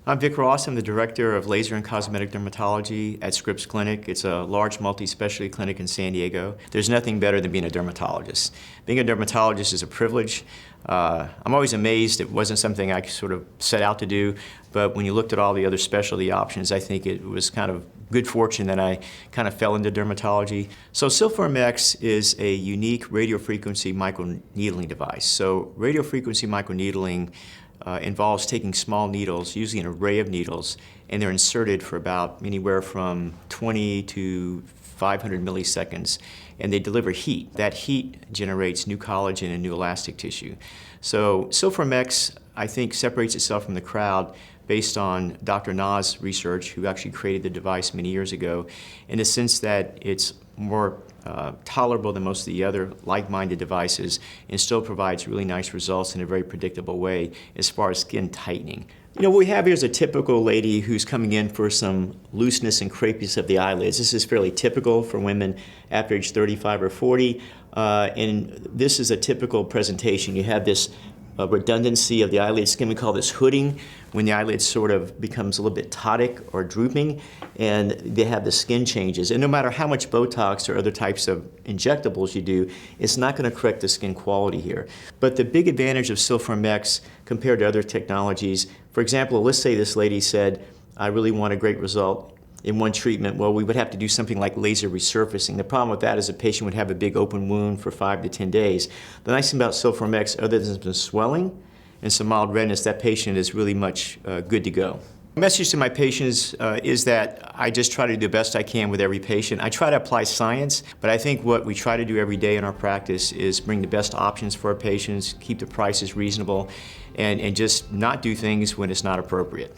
I'm Vic Ross. I'm the Director of Laser and Cosmetic Dermatology at Scripps Clinic. It's a large multi-specialty clinic in San Diego. There's nothing better than being a dermatologist. Being a dermatologist is a privilege. I'm always amazed it wasn't something I sort of set out to do, but when you looked at all the other specialty options, I think it was kind of good fortune that I kind of fell into dermatology. So Silform X is a unique radiofrequency microneedling device. So radiofrequency microneedling involves taking small needles, usually an array of needles, and they're inserted for about anywhere from 20 to 500 milliseconds, and they deliver heat. That heat generates new collagen and new elastic tissue. So Silform X, I think, separates itself from the crowd based on Dr. Na's research, who actually created the device many years ago, in the sense that it's more tolerable than most of the other like-minded devices and still provides really nice results in a very predictable way as far as skin tightening. You know, what we have here is a typical lady who's coming in for some looseness and crepiness of the eyelids. This is fairly typical for women after age 35 or 40, and this is a typical presentation. You have this redundancy of the eyelid skin. We call this hooding, when the eyelid sort of becomes a little bit ptotic or drooping, and they have the skin changes. And no matter how much Botox or other types of injectables you do, it's not going to correct the skin quality here. But the big advantage of Silform X compared to other technologies, for example, let's say this lady said, I really want a great result in one treatment. Well, we would have to do something like laser resurfacing. The problem with that is a patient would have a big open wound for 5 to 10 days. The nice thing about Silform X, other than some swelling and some mild redness, that patient is really much good to go. My message to my patients is that I just try to do the best I can with every patient. I try to apply science, but I think what we try to do every day in our practice is bring the best options for our patients, keep the prices reasonable, and just not do things when it's not appropriate.